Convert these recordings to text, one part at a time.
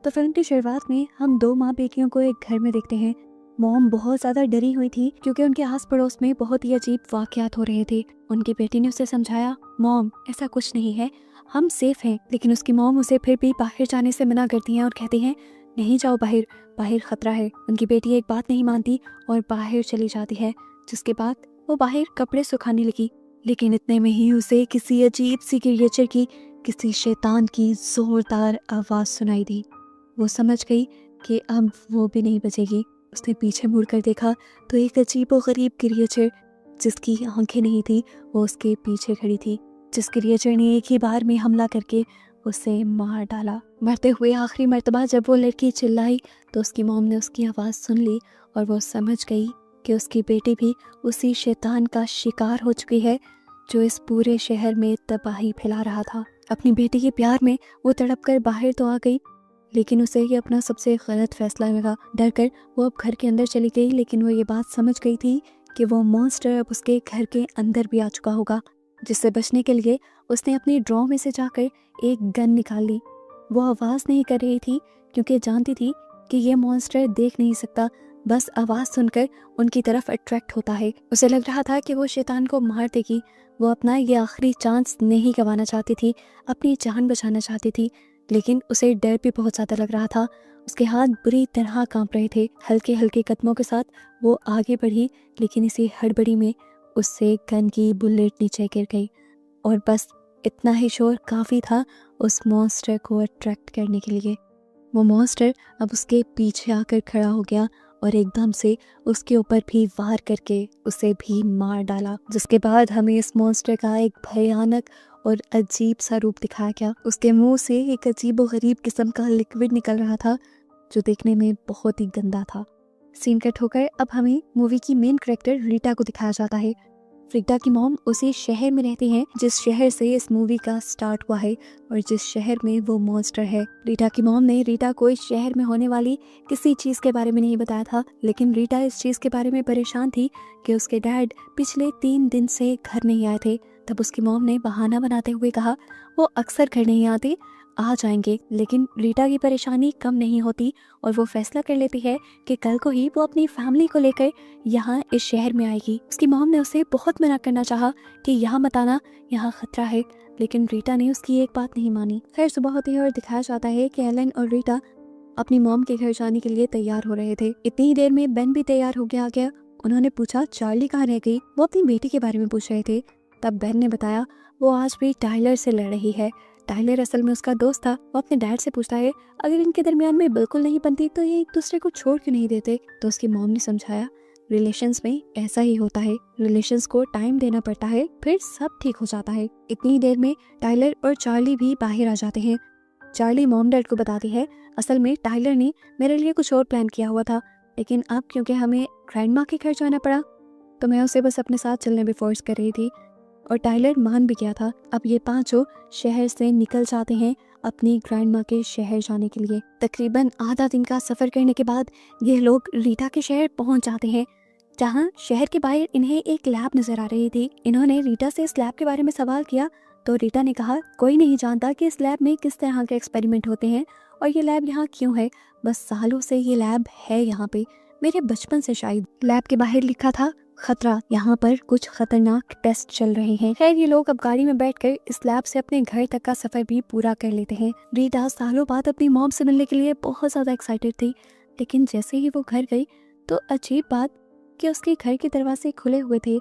तो फिल्म की शुरुआत में हम दो माँ बेटियों को एक घर में देखते हैं। मॉम बहुत ज़्यादा डरी हुई थी क्योंकि उनके आस पड़ोस में बहुत ही अजीब वाक़यात हो रहे थे। उनकी बेटी ने उसे समझाया, मॉम ऐसा कुछ नहीं है, हम सेफ हैं। लेकिन उसकी मॉम उसे फिर भी बाहर जाने से मना करती हैं और कहती हैं, नहीं जाओ बाहर, बाहर खतरा है। उनकी बेटी एक बात नहीं मानती और बाहर चली जाती है, जिसके बाद वो बाहर कपड़े सुखाने लगी। लेकिन इतने में ही उसे किसी अजीब सी क्रिएचर की, किसी शैतान की ज़ोरदार आवाज़ सुनाई दी। वो समझ गई कि अब वो भी नहीं बचेगी। उसने पीछे मुड़कर देखा तो एक अजीबोगरीब क्रिएचर, जिसकी आंखें नहीं थी, वो उसके पीछे खड़ी थी। जिस क्रिएचर ने एक ही बार में हमला करके उसे मार डाला। मरते हुए आखिरी मर्तबा जब वो लड़की चिल्लाई तो उसकी मॉम ने उसकी आवाज़ सुन ली और वो समझ गई कि उसकी बेटी भी उसी शैतान का शिकार हो चुकी है जो इस पूरे शहर में तबाही फैला रहा था। अपनी बेटी के प्यार में वो तड़प कर बाहर तो आ गई, लेकिन उसे ये अपना सबसे गलत फैसला लगा। डर कर वो अब घर के अंदर चली गई, लेकिन वो ये बात समझ गई थी कि वो मॉन्स्टर अब उसके घर के अंदर भी आ चुका होगा। जिससे बचने के लिए उसने अपनी ड्रॉ में से जाकर एक गन निकाल ली। वो आवाज़ नहीं कर रही थी क्योंकि जानती थी कि ये मॉन्स्टर देख नहीं सकता, बस आवाज़ सुनकर उनकी तरफ अट्रैक्ट होता है। उसे लग रहा था कि वो शैतान को मार देगी। वो अपना ये आखिरी चांस नहीं गंवाना चाहती थी, अपनी जान बचाना चाहती थी। लेकिन उसे डर भी बहुत ज़्यादा लग रहा था। उसके हाथ बुरी तरह कांप रहे थे। हल्के हल्के कदमों के साथ वो आगे बढ़ी, लेकिन इसी हड़बड़ी में उससे गन की बुलेट नीचे गिर गई और बस इतना ही शोर काफ़ी था उस मॉन्स्टर को अट्रैक्ट करने के लिए। वो मॉन्स्टर अब उसके पीछे आकर खड़ा हो गया और एकदम से उसके ऊपर भी वार करके उसे भी मार डाला। जिसके बाद हमें इस मॉन्स्टर का एक भयानक और अजीब सा रूप दिखाया गया। उसके मुंह से एक अजीब और गरीब किस्म का लिक्विड निकल रहा था जो देखने में बहुत ही गंदा था। सीन कट होकर अब हमें मूवी की मेन कैरेक्टर रीटा को दिखाया जाता है। रीटा की मॉम उसी शहर में रहती हैं जिस शहर से इस मूवी का स्टार्ट हुआ है और जिस शहर में वो मॉन्स्टर है। रीटा की मॉम ने रीटा को इस शहर में होने वाली किसी चीज़ के बारे में नहीं बताया था, लेकिन रीटा इस चीज़ के बारे में परेशान थी कि उसके डैड पिछले 3 दिन से घर नहीं आए थे। तब उसकी मॉम ने बहाना बनाते हुए कहा वो अक्सर घर नहीं आते, आ जाएंगे। लेकिन रीटा की परेशानी कम नहीं होती और वो फैसला कर लेती है कि कल को ही वो अपनी फैमिली को लेकर यहाँ इस शहर में आएगी। उसकी मॉम ने उसे बहुत मना करना चाहा कि यहाँ मत आना, यहाँ खतरा है, लेकिन रीटा ने उसकी एक बात नहीं मानी। खैर सुबह होती है और दिखाया जाता है कि एलन और रीटा अपनी मॉम के घर जाने के लिए तैयार हो रहे थे। इतनी ही देर में बेन भी तैयार हो गया। उन्होंने पूछा चार्ली कहाँ रह गई। वो अपनी बेटी के बारे में पूछ रहे थे। तब बेन ने बताया वो आज भी टाइलर से लड़ रही है। टाइलर असल में उसका दोस्त था। वो अपने डैड से पूछता है अगर इनके दरमियान में बिल्कुल नहीं बनती तो ये एक दूसरे को छोड़ क्यों नहीं देते। तो उसकी मॉम ने समझाया रिलेशंस में ऐसा ही होता है, रिलेशंस को टाइम देना पड़ता है, फिर सब ठीक हो जाता है। इतनी देर में टाइलर और चार्ली भी बाहर आ जाते हैं। चार्ली मॉम डैड को बताती है असल में टाइलर ने मेरे लिए कुछ और प्लान किया हुआ था, लेकिन अब क्योंकि हमें ग्रैंडमा के घर जाना पड़ा तो मैं उसे बस अपने साथ चलने में फोर्स कर रही थी और टाइलर मान भी गया था। अब ये पांचों शहर से निकल जाते हैं अपनी ग्रैंडमा के शहर जाने के लिए। तकरीबन आधा दिन का सफ़र करने के बाद ये लोग रीटा के शहर पहुंच जाते हैं, जहां शहर के बाहर इन्हें एक लैब नजर आ रही थी। इन्होंने रीटा से इस लैब के बारे में सवाल किया तो रीटा ने कहा कोई नहीं जानता कि इस लैब में किस तरह के एक्सपेरिमेंट होते हैं और ये लैब यहाँ क्यों है। बस सालों से ये लैब है यहाँ पे, मेरे बचपन से शायद। लैब के बाहर लिखा था खतरा, यहाँ पर कुछ खतरनाक टेस्ट चल रहे हैं। खैर ये लोग अब गाड़ी में बैठकर इस लैब से अपने घर तक का सफर भी पूरा कर लेते हैं। रीटा सालों बाद अपनी मॉम से मिलने के लिए बहुत ज्यादा एक्साइटेड थी, लेकिन जैसे ही वो घर गई तो अजीब बात कि उसके घर के दरवाजे खुले हुए थे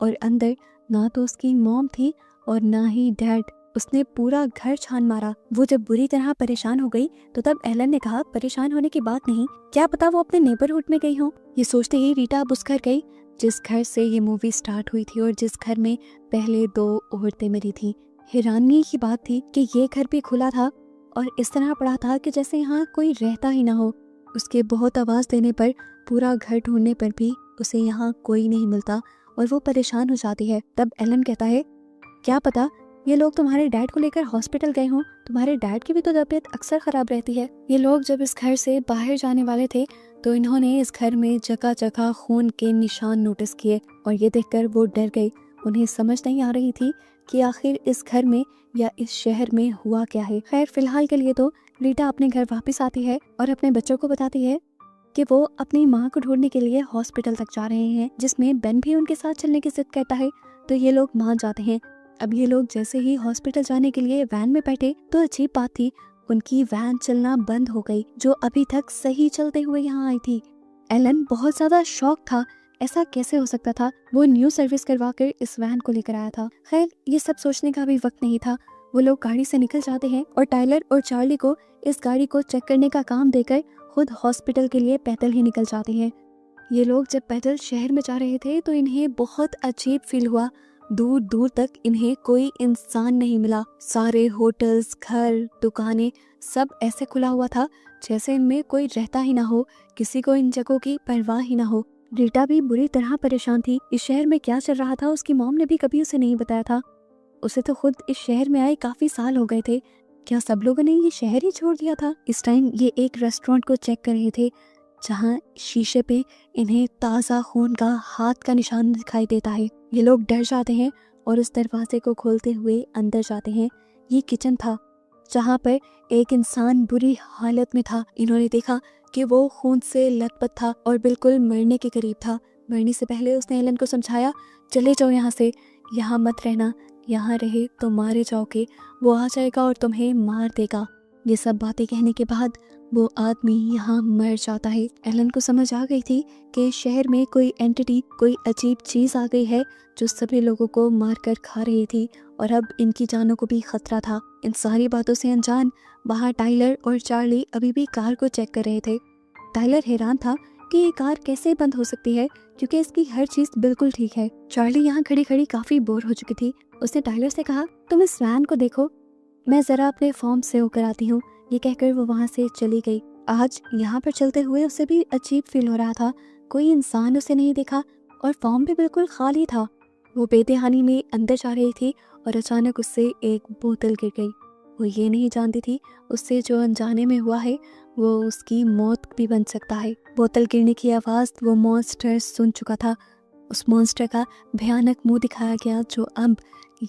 और अंदर ना तो उसकी मॉम थी और ना ही डैड। उसने पूरा घर छान मारा। वो जब बुरी तरह परेशान हो गई तो तब एलन ने कहा परेशान होने की बात नहीं, क्या पता वो अपने नेबरहुड में गई हो। ये सोचते ही रीटा अब उस घर गई जिस घर से ये मूवी स्टार्ट हुई थी और जिस घर में पहले 2 औरतें मरी थी। हैरानी की बात थी कि ये घर भी खुला था और इस तरह पड़ा था कि जैसे यहाँ कोई रहता ही ना हो। उसके बहुत आवाज देने पर, पूरा घर ढूंढने पर भी उसे यहाँ कोई नहीं मिलता और वो परेशान हो जाती है। तब एलन कहता है क्या पता ये लोग तुम्हारे डैड को लेकर हॉस्पिटल गए हों, तुम्हारे डैड की भी तो तबीयत अक्सर खराब रहती है। ये लोग जब इस घर से बाहर जाने वाले थे तो इन्होंने इस घर में जगह जगह खून के निशान नोटिस किए और ये देखकर वो डर गए। उन्हें समझ नहीं आ रही थी कि आखिर इस घर में या इस शहर में हुआ क्या है। खैर फिलहाल के लिए तो रीटा अपने घर वापस आती है और अपने बच्चों को बताती है कि वो अपनी माँ को ढूंढने के लिए हॉस्पिटल तक जा रहे हैं, जिसमें बेन भी उनके साथ चलने की जिद करता है। तो ये लोग मान जाते हैं। अब ये लोग जैसे ही हॉस्पिटल जाने के लिए वैन में बैठे तो अजीब बात थी, उनकी वैन चलना बंद हो गई जो अभी तक सही चलते हुए यहाँ आई थी। एलन बहुत ज्यादा शॉक था, ऐसा कैसे हो सकता था। वो न्यू सर्विस करवा कर इस वैन को लेकर आया था। खैर ये सब सोचने का भी वक्त नहीं था। वो लोग गाड़ी से निकल जाते हैं और टाइलर और चार्ली को इस गाड़ी को चेक करने का काम देकर खुद हॉस्पिटल के लिए पैदल ही निकल जाते हैं। ये लोग जब पैदल शहर में जा रहे थे तो इन्हें बहुत अजीब फील हुआ। दूर दूर तक इन्हें कोई इंसान नहीं मिला। सारे होटल्स, घर, दुकानें सब ऐसे खुला हुआ था जैसे इनमें कोई रहता ही ना हो, किसी को इन जगहों की परवाह ही ना हो। रीटा भी बुरी तरह परेशान थी। इस शहर में क्या चल रहा था उसकी मॉम ने भी कभी उसे नहीं बताया था। उसे तो खुद इस शहर में आए काफी साल हो गए थे। क्या सब लोगों ने ये शहर ही छोड़ दिया था? इस टाइम ये एक रेस्टोरेंट को चेक कर रहे थे जहाँ शीशे पे इन्हें ताज़ा खून का हाथ का निशान दिखाई देता है। ये लोग डर जाते हैं और उस दरवाजे को खोलते हुए अंदर जाते हैं। ये किचन था जहाँ पर एक इंसान बुरी हालत में था। इन्होंने देखा कि वो खून से लथपथ था और बिल्कुल मरने के करीब था। मरने से पहले उसने एलन को समझाया, चले जाओ यहाँ से, यहाँ मत रहना, यहाँ रहे तो मारे जाओगे, वो आ जाएगा और तुम्हें मार देगा। ये सब बातें कहने के बाद वो आदमी यहाँ मर जाता है। एलन को समझ आ गई थी कि शहर में कोई एंटिटी, कोई अजीब चीज आ गई है जो सभी लोगों को मार कर खा रही थी और अब इनकी जानों को भी खतरा था। इन सारी बातों से अनजान बाहर टाइलर और चार्ली अभी भी कार को चेक कर रहे थे। टाइलर हैरान था कि ये कार कैसे बंद हो सकती है क्योंकि इसकी हर चीज बिल्कुल ठीक है। चार्ली यहाँ खड़ी खड़ी काफी बोर हो चुकी थी। उसने टाइलर से कहा, तुम इस वैन को देखो, मैं जरा अपने फॉर्म से होकर आती हूँ। ये कहकर वो वहाँ से चली गई। आज यहाँ पर चलते हुए उसे भी अजीब फील हो रहा था। कोई इंसान उसे नहीं दिखा और फॉर्म भी बिल्कुल खाली था। वो बेदहानी में अंदर जा रही थी और अचानक उससे एक बोतल गिर गई। वो ये नहीं जानती थी उससे जो अनजाने में हुआ है वो उसकी मौत भी बन सकता है। बोतल गिरने की आवाज़ वो मॉन्स्टर सुन चुका था। उस मॉन्स्टर का भयानक मुंह दिखाया गया जो अब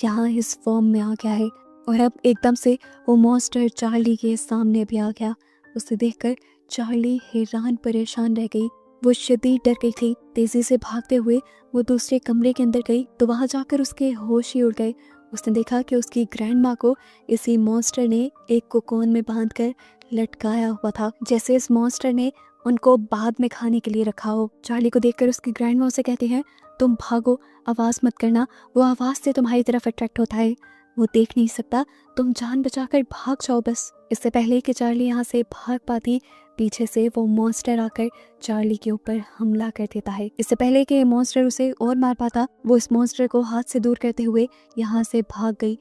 यहाँ इस फॉर्म में आ गया है और अब एकदम से वो मॉन्स्टर चार्ली के सामने भी आ गया। उसे देखकर चार्ली हैरान परेशान रह गई। वो शदीद डर गई थी। तेजी से भागते हुए वो दूसरे कमरे के अंदर गई तो वहां जाकर उसके होश ही उड़ गए। उसने देखा कि उसकी ग्रैंड माँ को इसी मॉन्स्टर ने एक कोकोन में बांधकर लटकाया हुआ था, जैसे इस मॉन्स्टर ने उनको बाद में खाने के लिए रखा हो। चार्ली को देखकर उसकी ग्रैंड माँ उसे कहती है, तुम भागो, आवाज़ मत करना, वो आवाज़ से तुम्हारी तरफ अट्रैक्ट होता है, वो देख नहीं सकता, तुम जान बचाकर भाग जाओ बस। इससे पहले कि चार्ली यहाँ से भाग पाती, पीछे से वो मॉन्स्टर आकर चार्ली के ऊपर हमला कर देता है। इससे पहले कि मॉन्स्टर उसे और मार पाता, वो इस मॉन्स्टर को हाथ से दूर करते हुए यहाँ से भाग गई।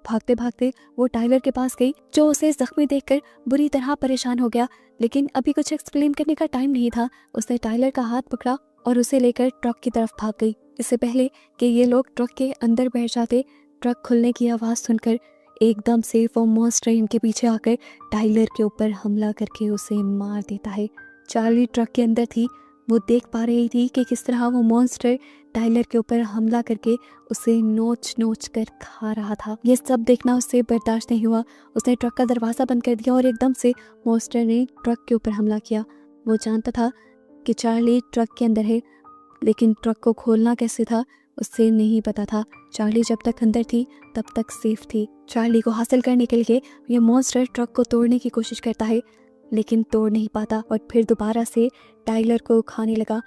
भागते भागते वो टाइलर के पास गई जो उसे जख्मी देखकर बुरी तरह परेशान हो गया, लेकिन अभी कुछ एक्सप्लेन करने का टाइम नहीं था। उसने टाइलर का हाथ पकड़ा और उसे लेकर ट्रक की तरफ भाग गई। इससे पहले कि ये लोग ट्रक के अंदर बैठ जाते, ट्रक खुलने की आवाज़ सुनकर एकदम से वो मॉन्स्टर इनके पीछे आकर टाइलर के ऊपर हमला करके उसे मार देता है। चार्ली ट्रक के अंदर थी। वो देख पा रही थी कि किस तरह वो मॉन्स्टर टाइलर के ऊपर हमला करके उसे नोच नोच कर खा रहा था। ये सब देखना उससे बर्दाश्त नहीं हुआ। उसने ट्रक का दरवाज़ा बंद कर दिया और एकदम से मॉन्स्टर ने ट्रक के ऊपर हमला किया। वो जानता था कि चार्ली ट्रक के अंदर है, लेकिन ट्रक को खोलना कैसे था उससे नहीं पता था। चार्ली जब तक अंदर थी तब तक सेफ थी। चार्ली को हासिल करने के लिए ये मॉन्स्टर ट्रक को तोड़ने की कोशिश करता है, लेकिन तोड़ नहीं पाता और फिर दोबारा से टाइलर को खाने लगा।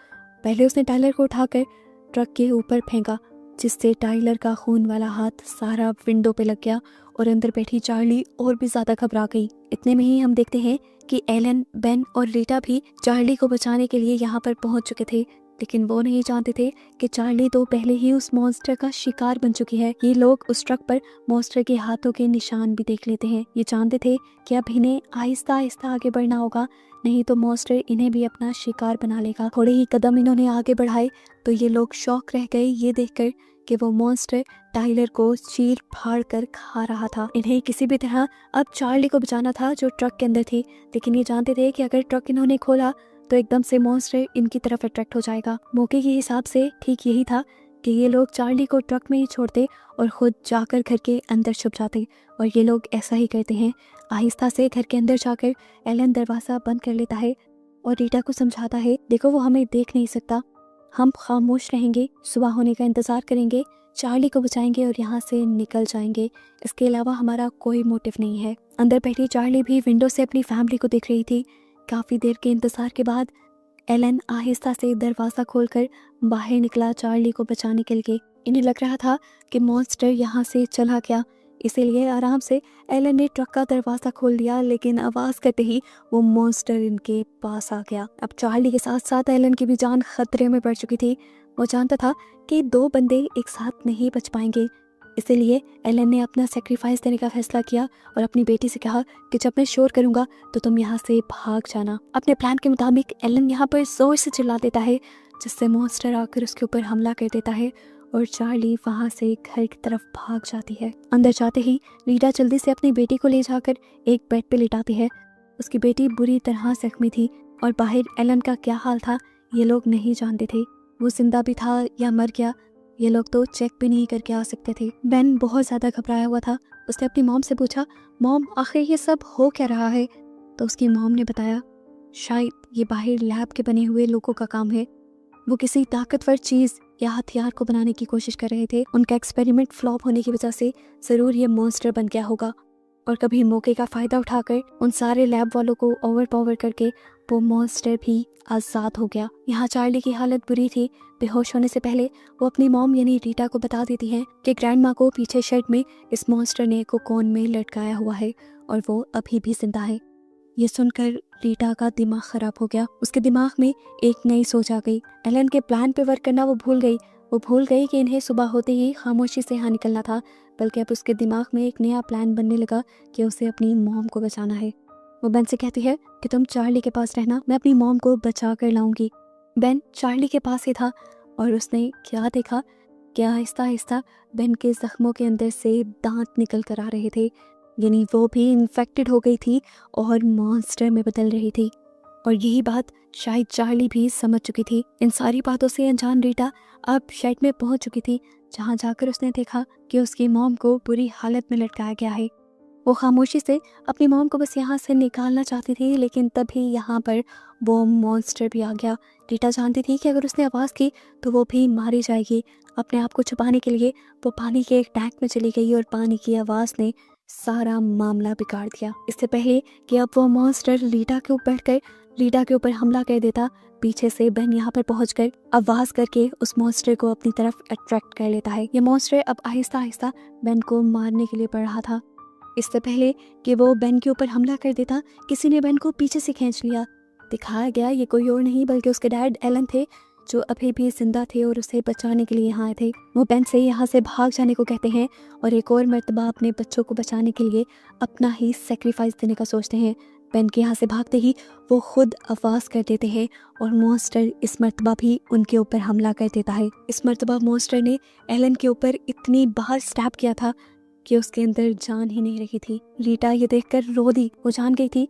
पहले उसने टाइलर को उठाकर ट्रक के ऊपर फेंका, जिससे टाइलर का खून वाला हाथ सारा विंडो पे लग गया और अंदर बैठी चार्ली और भी ज़्यादा घबरा गई। इतने में ही हम देखते हैं कि एलन, बेन और रीटा भी चार्ली को बचाने के लिए यहाँ पर पहुँच चुके थे, लेकिन वो नहीं जानते थे कि चार्ली तो पहले ही उस मॉन्स्टर का शिकार बन चुकी है। ये लोग उस ट्रक पर मॉन्स्टर के हाथों के निशान भी देख लेते हैं। ये जानते थे कि अब इन्हें आहिस्ता आहिस्ता आगे बढ़ना होगा, नहीं तो मॉन्स्टर इन्हें भी अपना शिकार बना लेगा। थोड़े ही कदम इन्होंने आगे बढ़ाए तो ये लोग शॉक रह गए ये देखकर कि वो मॉन्स्टर टाइलर को चीर फाड़ कर खा रहा था। इन्हें किसी भी तरह अब चार्ली को बचाना था जो ट्रक के अंदर थी, लेकिन ये जानते थे कि अगर ट्रक इन्होंने खोला तो एकदम से मॉन्स्टर इनकी तरफ अट्रैक्ट हो जाएगा। मौके के हिसाब से ठीक यही था कि ये लोग चार्ली को ट्रक में ही छोड़ते और खुद जाकर घर के अंदर छुप जाते। और ये लोग ऐसा ही करते हैं। आहिस्ता से घर के अंदर जाकर एलन दरवाज़ा बंद कर लेता है और रीटा को समझाता है, देखो वो हमें देख नहीं सकता, हम खामोश रहेंगे, सुबह होने का इंतज़ार करेंगे, चार्ली को बचाएंगे और यहाँ से निकल जाएंगे। इसके अलावा हमारा कोई मोटिव नहीं है। अंदर बैठी चार्ली भी विंडो से अपनी फैमिली को देख रही थी। काफ़ी देर के इंतज़ार के बाद एलन आहिस्ता से दरवाज़ा खोलकर बाहर निकला चार्ली को बचाने के लिए। इन्हें लग रहा था कि मॉन्स्टर यहाँ से चला गया, इसीलिए आराम से एलन ने ट्रक का दरवाज़ा खोल दिया, लेकिन आवाज़ करते ही वो मॉन्स्टर इनके पास आ गया। अब चार्ली के साथ साथ एलन की भी जान खतरे में पड़ चुकी थी। वो जानता था कि 2 बंदे एक साथ नहीं बच पाएंगे, इसीलिए एलन ने अपना सेक्रीफाइस देने का फैसला किया और अपनी बेटी से कहा कि जब मैं शोर करूंगा तो तुम यहाँ से भाग जाना। अपने प्लान के मुताबिक एलन यहाँ पर जोर से चिल्ला देता है, जिससे मॉन्स्टर आकर उसके ऊपर हमला कर देता है और चार्ली वहाँ से घर की तरफ भाग जाती है। अंदर जाते ही रीटा जल्दी से अपनी बेटी को ले जाकर एक बेड पे लिटाती है। उसकी बेटी बुरी तरह जख्मी थी और बाहर एलन का क्या हाल था ये लोग नहीं जानते थे। वो जिंदा भी था या मर गया, ये लोग तो चेक भी नहीं करके आ सकते थे। बेन बहुत ज़्यादा घबराया हुआ था। उसने अपनी मॉम से पूछा, मॉम आखिर ये सब हो क्या रहा है? तो उसकी मॉम ने बताया, शायद ये बाहर लैब के बने हुए लोगों का काम है। वो किसी ताकतवर चीज़ या हथियार को बनाने की कोशिश कर रहे थे। उनका एक्सपेरिमेंट फ्लॉप होने की वजह से ज़रूर ये मॉन्स्टर बन गया होगा और कभी मौके का फ़ायदा उठाकर उन सारे लैब वालों को ओवरपावर करके वो मॉन्स्टर भी आज़ाद हो गया। यहाँ चार्ली की हालत बुरी थी। बेहोश होने से पहले वो अपनी मॉम यानी रीटा को बता देती हैं कि ग्रैंड माँ को पीछे शेड में इस मॉन्स्टर ने कोकोन में लटकाया हुआ है और वो अभी भी जिंदा है। ये सुनकर रीटा का दिमाग खराब हो गया। उसके दिमाग में एक नई सोच आ गई। एलन के प्लान पे वर्क करना वो भूल गई। वो भूल गई कि इन्हें सुबह होते ही खामोशी से यहाँ निकलना था, बल्कि अब उसके दिमाग में एक नया प्लान बनने लगा कि उसे अपनी मॉम को बचाना है। वो बेन से कहती है कि तुम चार्ली के पास रहना, मैं अपनी मॉम को बचा कर लाऊंगी। बेन चार्ली के पास ही था और उसने क्या देखा कि आहिस्ता आहिस्ता बेन के जख्मों के अंदर से दांत निकल कर आ रहे थे, यानी वो भी इन्फेक्टेड हो गई थी और मॉन्स्टर में बदल रही थी। और यही बात शायद चार्ली भी समझ चुकी थी। इन सारी बातों से अनजान रीटा अब शेड में पहुंच चुकी थी, जहां जाकर उसने देखा कि उसकी मॉम को बुरी हालत में लटकाया गया है। वो खामोशी से अपनी मॉम को बस यहाँ से निकालना चाहती थी, लेकिन तभी यहाँ पर वो मॉन्स्टर भी आ गया। रीटा जानती थी कि अगर उसने आवाज़ की तो वो भी मारी जाएगी। अपने आप को छुपाने के लिए वो पानी के एक टैंक में चली गई और पानी की आवाज़ ने सारा मामला बिगाड़ दिया। इससे पहले कि अब वो मॉन्स्टर रीटा के ऊपर बैठकर रीटा के ऊपर हमला कर देता, पीछे से बेन यहाँ पर पहुंचकर आवाज़ करके उस मॉन्स्टर को अपनी तरफ अट्रैक्ट कर लेता है। ये मॉन्स्टर अब आहिस्ता आहिस्ता बेन को मारने के लिए बढ़ रहा था। इससे पहले कि वो बेन के ऊपर हमला कर देता, किसी ने बेन को पीछे से खींच लिया। दिखाया गया ये कोई और नहीं बल्कि उसके डैड एलन थे, जो अभी भी जिंदा थे और उसे बचाने के लिए यहाँ आए थे। वो बेन से यहाँ से भाग जाने को कहते हैं और एक और मर्तबा अपने बच्चों को बचाने के लिए अपना ही सेक्रीफाइस देने का सोचते हैं। बेन के यहाँ से भागते ही वो खुद आवाज़ कर देते हैं और मॉन्स्टर इस मर्तबा भी उनके ऊपर हमला कर देता है। इस मर्तबा मॉन्स्टर ने एलन के ऊपर इतनी बार स्टैप किया था कि उसके अंदर जान ही नहीं रही थी। रीटा ये देखकर रो दी। वो जान गई थी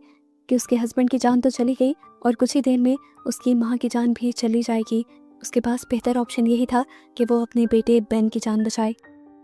कि उसके हस्बैंड की जान तो चली गई और कुछ ही देर में उसकी माँ की जान भी चली जाएगी। उसके पास बेहतर ऑप्शन यही था कि वो अपने बेटे बेन की जान बचाए।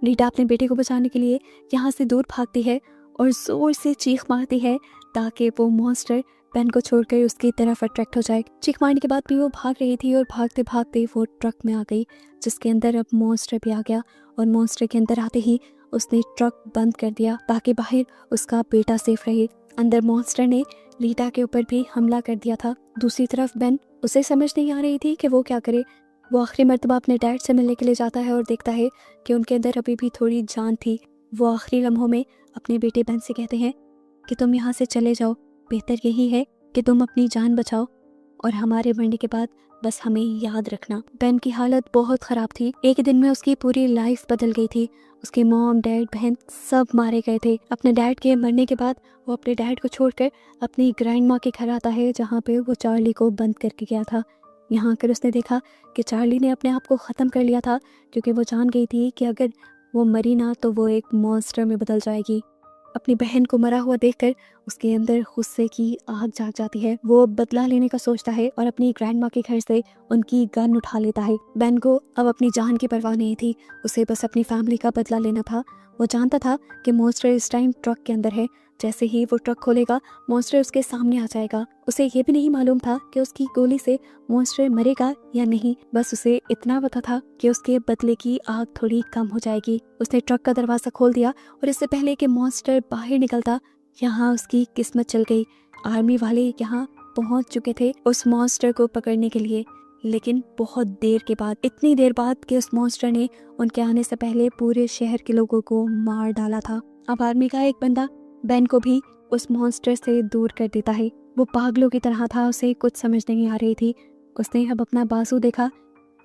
रीटा अपने बेटे को बचाने के लिए यहाँ से दूर भागती है और ज़ोर से चीख मारती है ताकि वो मॉन्स्टर बेन को छोड़कर उसकी तरफ अट्रैक्ट हो जाए। चीख मारने के बाद भी वो भाग रही थी और भागते भागते वो ट्रक में आ गई, जिसके अंदर अब मॉन्स्टर भी आ गया। और मॉन्स्टर के अंदर आते ही उसने ट्रक बंद कर दिया ताकि बाहर उसका बेटा सेफ रहे। अंदर मॉन्स्टर ने रीटा के ऊपर भी हमला कर दिया था। दूसरी तरफ बेन, उसे समझ नहीं आ रही थी कि वो क्या करे। वो आखिरी मर्तबा अपने डैड से मिलने के लिए जाता है और देखता है कि उनके अंदर अभी भी थोड़ी जान थी। वो आखिरी लम्हों में अपने बेटे बेन से कहते हैं कि तुम यहाँ से चले जाओ, बेहतर यही है कि तुम अपनी जान बचाओ और हमारे मरने के बाद बस हमें याद रखना। बेन की हालत बहुत ख़राब थी। एक दिन में उसकी पूरी लाइफ बदल गई थी। उसके मॉम, डैड, बहन सब मारे गए थे। अपने डैड के मरने के बाद वो अपने डैड को छोड़कर अपनी ग्रैंड माँ के घर आता है, जहाँ पे वो चार्ली को बंद करके गया था। यहाँ आकर उसने देखा कि चार्ली ने अपने आप को ख़त्म कर लिया था, क्योंकि वो जान गई थी कि अगर वो मरी ना तो वो एक मॉन्स्टर में बदल जाएगी। अपनी बहन को मरा हुआ देखकर उसके अंदर गुस्से की आग जाग जाती है। वो बदला लेने का सोचता है और अपनी ग्रैंड माँ के घर से उनकी गन उठा लेता है। बेन को अब अपनी जान की परवाह नहीं थी, उसे बस अपनी फैमिली का बदला लेना था। वो जानता था कि मॉन्स्टर इस टाइम ट्रक के अंदर है। जैसे ही वो ट्रक खोलेगा मॉन्स्टर उसके सामने आ जाएगा। उसे ये भी नहीं मालूम था कि उसकी गोली से मॉन्स्टर मरेगा या नहीं, बस उसे इतना पता था कि उसके बदले की आग थोड़ी कम हो जाएगी। उसने ट्रक का दरवाजा खोल दिया और इससे पहले कि मॉन्स्टर बाहर निकलता, यहाँ उसकी किस्मत चल गई। आर्मी वाले यहाँ पहुंच चुके थे उस मॉन्स्टर को पकड़ने के लिए, लेकिन बहुत देर के बाद, इतनी देर बाद कि उस मॉन्स्टर ने उनके आने से पहले पूरे शहर के लोगों को मार डाला था। अब आर्मी का एक बंदा बेन को भी उस मॉन्स्टर से दूर कर देता है। वो पागलों की तरह था, उसे कुछ समझ नहीं आ रही थी। उसने अब अपना बाजू देखा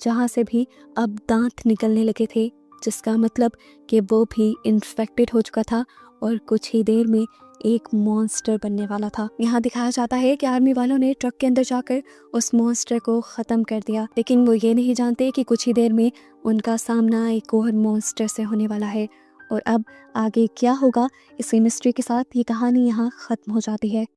जहाँ से भी अब दांत निकलने लगे थे, जिसका मतलब कि वो भी इन्फेक्टेड हो चुका था और कुछ ही देर में एक मॉन्स्टर बनने वाला था। यहाँ दिखाया जाता है कि आर्मी वालों ने ट्रक के अंदर जाकर उस मॉन्स्टर को ख़त्म कर दिया, लेकिन वो ये नहीं जानते कि कुछ ही देर में उनका सामना एक और मॉन्स्टर से होने वाला है। और अब आगे क्या होगा, इसी मिस्ट्री के साथ ये कहानी यहाँ ख़त्म हो जाती है।